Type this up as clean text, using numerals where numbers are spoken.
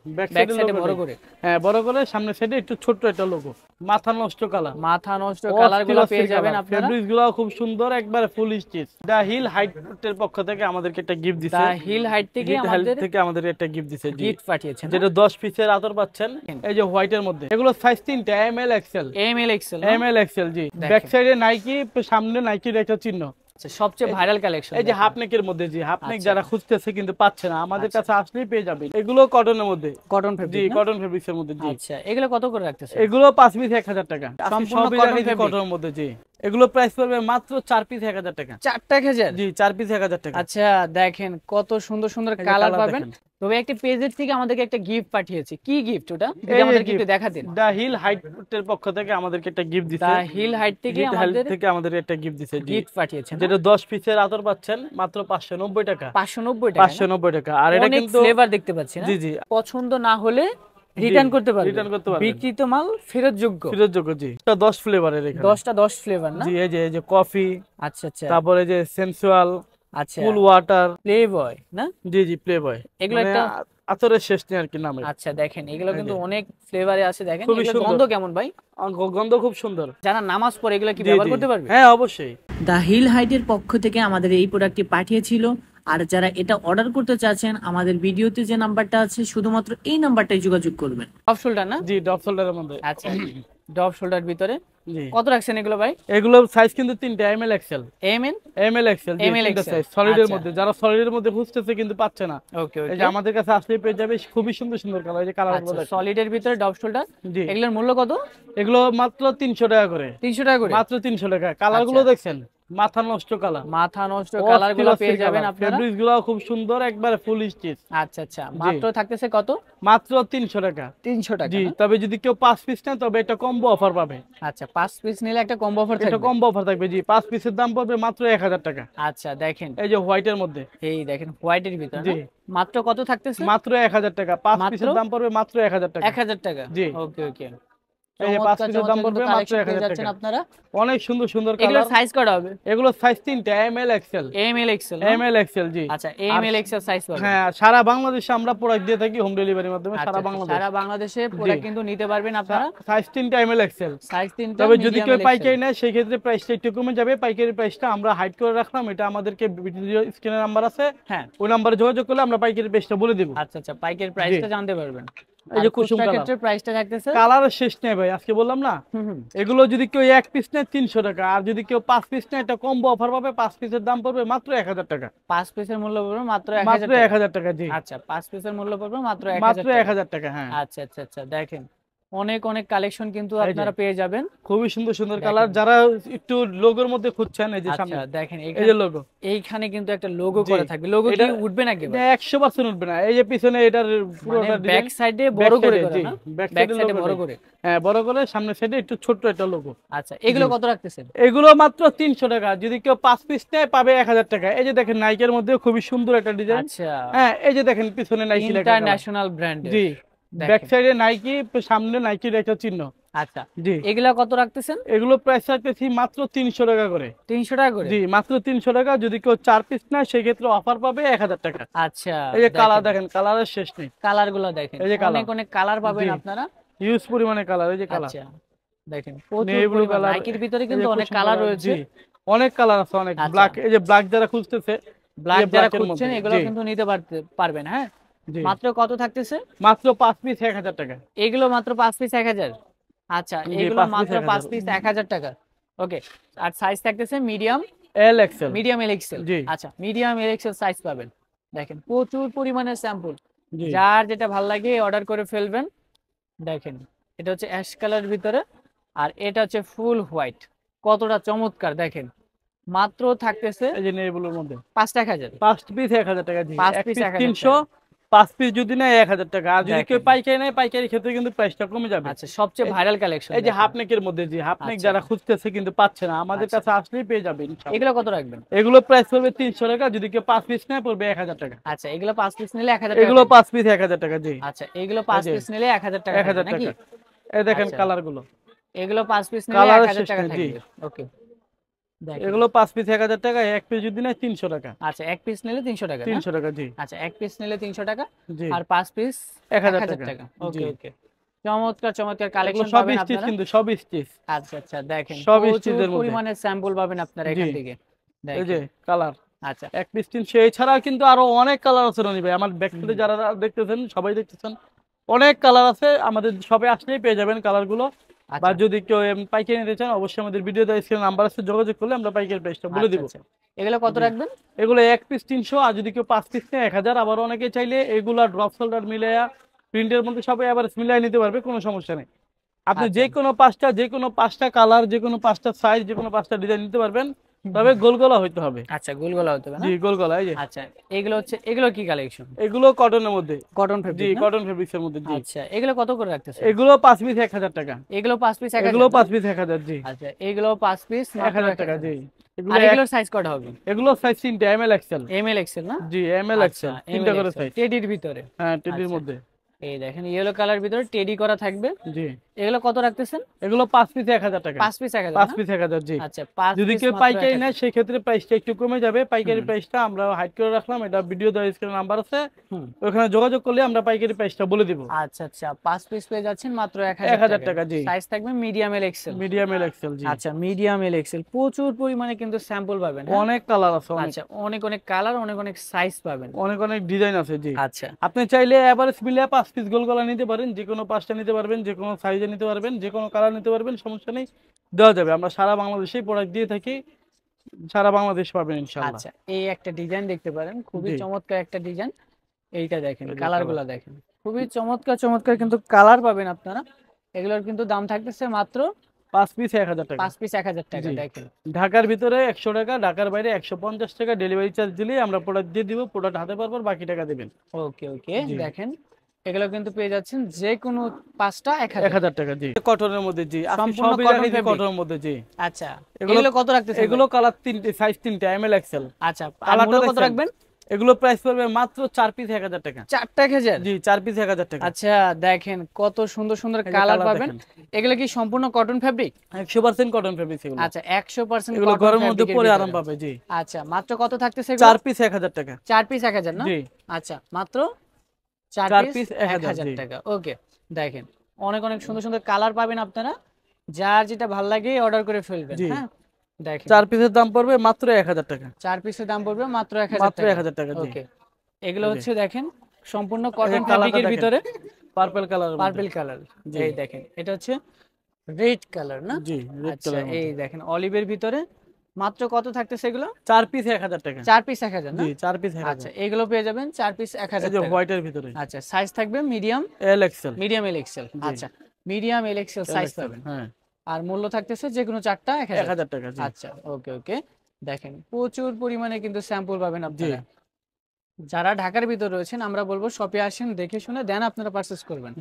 Back back সাইডে সাইডে logo বড় নেই। করে। হ্যাঁ বড় করে, সামনের সাইডে একটু ছোট্ট একটা লোগো, মাথা নষ্ট কালার। মাথা নষ্ট কালারগুলো পেয়ে যাবেন আপনারা। ফেব্রিক্স গুলো খুব সুন্দর, একবার ফুল স্টিচ। দা হিল হাইটের পক্ষ থেকে আমাদেরকে একটা গিফট দিছে। দা হিল হাইট থেকে হিল আমাদের থেকে আমাদের একটা গিফট দিছে, জি। গিফট পাঠিয়েছে না? যেটা 10 পিসের আতর পাচ্ছেন, এই যে হোয়াইটের মধ্যে। এগুলো সাইজ 3টা, M L XL. M L XL M L XL, জি। ব্যাক সাইডে নাইকি, সামনে নাইকির একটা চিহ্ন। সবচেয়ে ভাইরাল কালেকশন। এই যে হাফ নেকের মধ্যে, জি। হাফ নেক যারা খুঁজতেছে কিন্তু পাচ্ছে না, আমাদের কাছে আসলেই পেয়ে যাবে। এগুলো কটনের মধ্যে, কটন জি, ফেব্রিক না? কটন ফেব্রিক্সের মধ্যে, জি। আচ্ছা, এগুলো কত করে রাখতেছেন? এগুলো 5 পিস 1000 টাকা, সম্পূর্ণ সবই কটন রাখি ফেব্রিক। কটনের মধ্যে, জি। এগুলো প্রাইস পড়বে মাত্র 4 পিস 1000 টাকা। 4,000? জি, 4 পিস 1000 টাকা। আচ্ছা, দেখেন কত সুন্দর সুন্দর এই যে কালার কালার পাবেন। দেখেন। তবে একটা পেজের থেকে আমাদেরকে একটা গিফট পাঠিয়েছে। কি গিফট ওটা? যদি এই যে আমাদেরকে একটু gift, দেখাতেন। দা হিল হাইটের পক্ষ থেকে আমাদেরকে একটা গিফট দিছে। দা হিল হাইট থেকে আমাদের একটা গিফট দিছে, জি। গিফট পাঠিয়েছে না? যেটা 10 পিসের আতর পাচ্ছেন মাত্র 590 টাকা। 590 টাকা? 590 টাকা। আর এটা অনেক কিন্তু ফ্লেভার দেখতে পাচ্ছি না? জি, জি। পছন্দ না হলে রিটার্ন করতে পারবেন। রিটার্ন করতে পারবেন। বিক্রিত মাল ফেরতযোগ্য। ফিরোজযোগ্য, জি। এটা 10 ফ্লেভারের এখানে। 10টা 10 ফ্লেভার না? জি, এই যে কফি, আচ্ছা আচ্ছা। তারপরে যে সেন্সুয়াল, আচ্ছা, কুল ওয়াটার, প্লে বয় না? জি, জি, প্লে বয়। এগুলো একটা আতরের শেষ নেই আর কি নামে। আচ্ছা, দেখেন এগুলো কিন্তু অনেক ফ্লেভারে আছে। দেখেন খুবই এগুলোর সুন্দর। গন্ধ কেমন ভাই? গন্ধ খুব সুন্দর। যারা নামাজ পড়ে এগুলো কি জি, ব্যবহার জি। করতে পারবে? হ্যাঁ, অবশ্যই। দ্য হিল হাইটের পক্ষ থেকে আমাদের এই প্রোডাক্টটি পাঠিয়েছিল। আর যারা এটা অর্ডার করতে চাচ্ছেন, আমাদের ভিডিওতে যে নাম্বারটা আছে শুধুমাত্র এই নাম্বারটাই যোগাযোগ করবেন। টপ শোল্ডার না? জি, ডপ শোল্ডারের মধ্যে। আচ্ছা, ডপ শোল্ডার ভিতরে জি। কত রাখছেন এগুলো ভাই? এগুলো সাইজ কিন্তু 3টা, M L XL. M N M L XL, জি, ML তিনটা XL, সাইজ সলিডের আচ্ছা। মধ্যে। যারা সলিডের মধ্যে খুঁজতেছে কিন্তু পাচ্ছে না, ওকে এই ওকে। যে আমাদের কাছে আসলেই পেয়ে যাবে। খুবই সুন্দর সুন্দর কালার, এই যে কালারগুলো আচ্ছা, দেখেন। সলিডের ভিতরে ডপ শোল্ডার। জি। এগুলোর মূল্য কত? এগুলো মাত্র 300 টাকা করে। 300 টাকা করে? মাত্র 300 টাকা। কালারগুলো আচ্ছা। দেখছেন, মাথা নষ্ট কালার। মাথা নষ্ট কালারগুলো পেয়ে যাবেন আপনারা। ফেব্রিক্স গুলো খুব সুন্দর, একবার ফুল স্টিচ। আচ্ছা আচ্ছা, মাত্র থাকতেছে কত? মাত্র 300 টাকা। 300 টাকা জি, না? তবে যদি কেউ 5 পিস নেয় তবে এটা কম্বো অফার পাবে। আচ্ছা, 5 পিস নিলে একটা কম্বো অফার এটা থাকবে। কম্বো অফার থাকবে, জি। 5 পিসের দাম পড়বে মাত্র 1000 টাকা। আচ্ছা, দেখেন এই যে হোয়াইটের মধ্যে, এই দেখেন হোয়াইটের ভিতরে জি। না? মাত্র কত থাকতেছে? মাত্র 1000 টাকা। 5 মাত্র পিসের দাম পড়বে মাত্র 1000 টাকা। 1000 টাকা? জি। ওকে ওকে। এই যে 5 পিসের দাম পড়বে মাত্র কালেকশন পেয়ে 1000 যাচ্ছেন টাকা। আপনারা। অনেক সুন্দর সুন্দর এগুলোর কালার। সাইজ কত হবে? এগুলো সাইজ 3টা, M L XL. M L XL না? এম এল এক্সেল, জি। আচ্ছা, এম এল এক্সেল সাইজ পাবেন। হ্যাঁ, সারা বাংলাদেশে আমরা প্রোডাক্ট দিয়ে থাকি হোম ডেলিভারির মাধ্যমে, আচ্ছা, সারা বাংলাদেশ। সারা বাংলাদেশে প্রোডাক্ট কিন্তু নিতে পারবেন আপনারা। সাইজ 3টা, এম এল এক্সেল। সাইজ 3টা, তবে যদি মিডিয়াম কেউ এল পাইকারি এক্সেল। নেয় সেই ক্ষেত্রে প্রাইসটা একটু কমে যাবে। পাইকারি প্রাইসটা আমরা হাইড করে রাখলাম, এটা আমাদেরকে ভিডিও স্ক্রিনে নাম্বার আছে, হ্যাঁ। ওই নাম্বারে যোগাযোগ করলে আমরা পাইকারি প্রাইসটা বলে দিব। আচ্ছা আচ্ছা, পাইকারি প্রাইসটা জানতে পারবেন। এই যে কুসুম কালার, ক্ষেত্রে প্রাইসটা থাকতেছে কালারের শেষ নেই ভাই, আজকে বললাম না। হুম। এগুলো যদি কেউ 1 পিস নেয় 300 টাকা, আর যদি কেউ 5 পিস নেয় এটা কম্বো অফার পাবে। 5 পিসের দাম পড়বে মাত্র 1000 টাকা। 5 পিসের মূল্য পড়বে মাত্র মাত্র 1000 টাকা। 1000 টাকা, জি। আচ্ছা, 5 পিসের মূল্য পড়বে মাত্র মাত্র 1000 টাকা। 1000 টাকা, হ্যাঁ। আচ্ছা আচ্ছা আচ্ছা, দেখেন অনেক অনেক কালেকশন কিন্তু এই যে। আপনারা পেয়ে যাবেন। খুবই সুন্দর সুন্দর কালার। যারা একটু লোগোর মধ্যে খুঁজছেন, এই যে সামনে, আচ্ছা, দেখেন এই যে লোগো, এইখানে কিন্তু একটা লোগো জি। করা থাকবে। লোগো কি এটা উঠবে নাকি ভাই? 100% উঠবে না। এই যে পিছনে এটার পুরোটা ব্যাক সাইডে বড় করে করা না? ব্যাক সাইডে বড় করে। হ্যাঁ, বড় করে, সামনের সাইডে একটু ছোট্ট একটা লোগো। আচ্ছা, এগুলো কত রাখতেছেন? এগুলো মাত্র 300 টাকা। যদি কেউ 5 পিস নেয় পাবে 1000 টাকা। এই যে দেখেন নাইকের মধ্যে খুবই সুন্দর একটা ডিজাইন। আচ্ছা, হ্যাঁ, এই যে দেখেন পিছনে নাইকি লেখা, ইন্টারন্যাশনাল ব্র্যান্ডের। জি। ব্যাক সাইডে নাইকি, সামনে নাইকির একটা চিহ্ন। আচ্ছা, জি। এগুলা কত রাখতেছেন? এগুলো প্রাইস রাখতেছি মাত্র 300 টাকা করে। 300 টাকা করে? জি, মাত্র 300 টাকা। যদি কেউ 4 পিস নেয় সেই ক্ষেত্রে অফার পাবে 1000 টাকা। আচ্ছা, এই যে কালার দেখেন, কালারের শেষ নেই। কালার গুলো দেখেন, এই যে কালার, অনেক অনেক কালার পাবেন জি। আপনারা। ইউজ পরিমাণে কালার, এই যে কালার। আচ্ছা, দেখেন প্রচুর নেভি ব্লু পরিমাণ। কালার, নাইকির ভিতরে এই কিন্তু যে অনেক কুসুম কালার কালার, রয়েছে। জি। অনেক কালার আছে, অনেক। আচ্ছা। ব্ল্যাক, এই যে ব্ল্যাক যারা খুঁজতেছে, ব্ল্যাক এই যে যারা ব্ল্যাকের খুঁজছেন মধ্যে, এগুলো জি। কিন্তু নিতে পারবেন। হ্যাঁ, জি। মাত্র কত থাকতেছে? মাত্র 5 পিস 1000 টাকা। এগুলো মাত্র 5 পিস 1000? আচ্ছা, জি, এগুলো 5 পিস মাত্র 5 1000। পিস 1000 টাকা। ওকে। আর সাইজ থাকতেছে medium, L XL, medium L XL. জি। আচ্ছা, মিডিয়াম এল এক্সেল সাইজ পাবেন। দেখেন প্রচুর পরিমাণে স্যাম্পল, জি। যার যেটা ভালো লাগে অর্ডার করে ফেলবেন। দেখেন এটা হচ্ছে অ্যাশ কালার ভিতরে, আর এটা হচ্ছে ফুল হোয়াইট। কতটা চমৎকার দেখেন। মাত্র থাকতেছে এই যে নেভি ব্লুর মধ্যে 5,000। 5 পিস 1000 টাকা, জি। 5 এক পিস পিস 1000 300, 5 পিস যদি নেয় 1000 টাকা। আর যদি কেউ দেখেন। পাইকারি নেয় পাইকারি ক্ষেত্রে কিন্তু প্রাইসটা কমে যাবে। আচ্ছা, সবচেয়ে ভাইরাল কালেকশন এই যে হাফ নেকের মধ্যে, জি। হাফ নেক আচ্ছা। যারা খুঁজতেছে কিন্তু পাচ্ছে না, আমাদের আচ্ছা। কাছে আসলেই পেয়ে যাবে ইনশাআল্লাহ। এগুলো কত রাখবেন? এগুলো প্রাইস পড়বে 300 টাকা। যদি কেউ 5 পিস নেয় পড়বে 1000 টাকা। আচ্ছা, এগুলো 5 পিস নিলে 1000 টাকা। এগুলো 5 পিস 1000 টাকা, জি। আচ্ছা, এগুলো 5 জি। পিস নিলে 1000 টাকা 1000 নাকি? টাকা। এই দেখেন আচ্ছা। কালার গুলো, এগুলো 5 পিস নিলে কালারের 1000 শেষ টাকা নেই, জি। থাকবে। ওকে। দেখেন এগুলো 5 পিস 1000 টাকা, এক পিস যদি নেয় 300 টাকা। আচ্ছা, এক পিস নিলে 300 টাকা না? 300 টাকা জি। আচ্ছা, এক পিস নিলে 300 টাকা জি আর 5 পিস 1000 1000 টাকা। টাকা। জি ওকে ওকে, চমৎকার চমৎকার এগুলো কালেকশন সব পাবেন স্টিচ আপনারা। কিন্তু, সব স্টিচ। আচ্ছা আচ্ছা, দেখেন সব প্রচুর স্টিচের মধ্যে। পরিমাণে স্যাম্পল পাবেন আপনারা জি এখান থেকে। এই যে দেখেন কালার, আচ্ছা এক পিস 300। এছাড়া কিন্তু আরো অনেক কালার আছে রনি ভাই, আমার ব্যাক সাইডে যারা দেখতেছেন সবাই দেখতেছেন, অনেক কালার আছে। আমাদের শপে আসলেই পেয়ে যাবেন কালারগুলো। বা আচ্ছা যদি কেউ পাইকারি নিতে চান, অবশ্যই আমাদের ভিডিওতে স্ক্রিনে নাম্বার আছে, যোগাযোগ করলে আমরা পাইকারি প্রাইসটা বলে আচ্ছা দিব। আচ্ছা, এগুলো কত জি। রাখবেন? এগুলো এক পিস 300, আর যদি কেউ 5 পিস নেয় 1000। আবার অনেকে চাইলে এগুলা ড্রপ শোল্ডার মিলাইয়া প্রিন্টের মধ্যে সবাই আবার মিলাই নিতে পারবে, কোনো সমস্যা নেই। আপনি আচ্ছা যে কোনো পাঁচটা কালার, যে কোনো পাঁচটা সাইজ, যে কোনো পাঁচটা ডিজাইন নিতে পারবেন, তবে গোল গলা হইতে হবে। আচ্ছা, গোল গলা হতে হবে না? জি গোল গলা। এই যে আচ্ছা, এগুলো হচ্ছে, এগুলো কি কালেকশন? এগুলো কটনের মধ্যে। কটন জি ফেব্রিক না? কটন ফেব্রিক্স এর মধ্যে। জি আচ্ছা, এগুলো কত করে রাখতেছেন? এগুলো 5 পিস 1000 টাকা। এগুলো 5 পিস 1000 এগুলো না? 5 পিস 1000। জি আচ্ছা, এগুলো 5 পিস মাত্র 1000 টাকা। 1000। জি এগুলো আর এগুলোর সাইজ কত হবে? এগুলো সাইজ 3টে, M L XL. M L XL না? জি এম এল আচ্ছা, এক্সেল, এম 3টা এল করে এক্সেল সাইজ। টেডির ভিতরে। হ্যাঁ টেডির আচ্ছা, মধ্যে। এই দেখেন ইয়েলো কালার ভিতরে টেডি করা থাকবে। জি এগুলো কত রাখতেছেন? এগুলো 5 পিস 1000 টাকা। 5 পিস 1000 5 না? পিস 1000। জি আচ্ছা, 5 যদি পিস কেউ মাত্র পাইকারি 1000। নেয় সেই ক্ষেত্রে প্রাইসটা একটু কমে যাবে। পাইকারি হুম প্রাইসটা আমরা হাইড করে রাখলাম, এটা ভিডিও দেওয়া স্ক্রিনে নাম্বার আছে, হুম। ওখানে যোগাযোগ করলে আমরা পাইকারি প্রাইসটা বলে দিব। আচ্ছা আচ্ছা, 5 পিস পেয়ে যাচ্ছেন মাত্র 1000 1000 টাকা। টাকা। জি সাইজ থাকবে medium L XL. Medium L XL. জি আচ্ছা, মিডিয়াম এল এক্সেল প্রচুর পরিমাণে কিন্তু স্যাম্পল পাবেন। হ্যাঁ? অনেক কালার আছে, অনেক আচ্ছা, অনেক অনেক কালার, অনেক অনেক সাইজ পাবেন। অনেক অনেক ডিজাইন আছে। জি আচ্ছা আপনি চাইলে এভারেজ মিলিয়ে 5 পিস গোল গলা নিতে পারেন, যে কোনো 5টা নিতে পারবেন, যে কোনো সাইজে নিতে পারবেন, যে কোনো কালার নিতে পারবেন, সমস্যা নেই, দেওয়া যাবে। আমরা সারা বাংলাদেশেই প্রোডাক্ট দিয়ে থাকি, সারা বাংলাদেশ পাবেন ইনশাআল্লাহ। আচ্ছা, এই একটা ডিজাইন দেখতে পারেন, খুবই জি চমৎকার একটা ডিজাইন। এইটা দেখেন, এই যে কালার colour। গুলা দেখেন, খুবই চমৎকার চমৎকার কিন্তু কালার পাবেন আপনারা। এগুলোর কিন্তু দাম থাকতেছে মাত্র 5 পিস 1000 টাকা। 5 পিস 1000 টাকা। জি দেখেন ঢাকার ভিতরে 100 টাকা, ঢাকার বাইরে 150 টাকা ডেলিভারি চার্জ দিলেই আমরা প্রোডাক্ট দিয়ে দিব। প্রোডাক্ট হাতে পারবো, বাকি টাকা দিবেন। ওকে ওকে, জি দেখেন এগুলো কিন্তু পেয়ে যাচ্ছেন যে কোনো 5টা 1000। 1000 টাকা। জি কটনের মধ্যে। জি আপনি সম্পূর্ণ সবই cotton রাখেছি fabric। কটনের মধ্যে। জি আচ্ছা, এগুলো এগুলো কত রাখতেছেন? এগুলো কালার 3টে, সাইজ 3টে, এম এল এক্সেল। আচ্ছা, আর কালারটা মূল্য কত দেখছেন? রাখবেন? এগুলো প্রাইস পড়বে মাত্র 4 পিস 1000 টাকা। 4টা 1000। জি 4 পিস 1000 টাকা। আচ্ছা, দেখেন কত সুন্দর সুন্দর এই যে কালার colour পাবেন। দেখেন। এগুলো কি সম্পূর্ণ কটন ফেব্রিক? 100% কটন ফেব্রিক এগুলো। আচ্ছা, 100% এগুলো কটন গরমের মধ্যে ফেব্রিকের পরে ভিতরে। আরাম পাবে। জি আচ্ছা, মাত্র কত থাকতেছে 4 পিস 1000 টাকা। 4 পিস 1000 না? জি আচ্ছা, মাত্র 4 4 পিস পিস 1000। 1000 জি টাকা। ওকে, দেখেন অনেক অনেক সুন্দর সুন্দর কালার পাবেন আপনারা, যার যেটা ভালো লাগে অর্ডার করে ফেলবেন। জি হ্যাঁ, দেখেন 4 পিসের দাম পড়বে মাত্র 1000 টাকা। 4 পিসের দাম পড়বে মাত্র 1000 মাত্র টাকা। 1000 টাকা। জি ওকে, এগুলো এই যে। হচ্ছে দেখেন সম্পূর্ণ এই যে কটন কালারটা ফেব্রিকের দেখেন, ভিতরে পার্পল কালার। Purple colour. জি। এই দেখেন, এটা হচ্ছে রেড কালার না? জি রেড আচ্ছা, কালার। এই দেখেন অলিভের ভিতরে। মাত্র কত থাকতেছে এগুলো? 4 পিস 1000 টাকা। 4 পিস 1000 না? জি 4 পিস 1000। আচ্ছা, এগুলো পেয়ে যাবেন 4 পিস এই 1000 যে টাকা। হোয়াইটের ভিতরে আচ্ছা, সাইজ থাকবে medium L XL. Medium L XL. জি। আচ্ছা, মিডিয়াম এল এক্সেল সাইজ পাবেন। হ্যাঁ আর মূল্য থাকতেছে যে কোনো 4টা 1000। 1000 টাকা। জি আচ্ছা, ওকে ওকে, দেখেন প্রচুর পরিমাণে কিন্তু স্যাম্পল পাবেন জি আপনারা। যারা ঢাকার ভিতর রয়েছেন আমরা বলবো শপে আসেন, দেখে শুনে দেন আপনারা পারচেজ করবেন।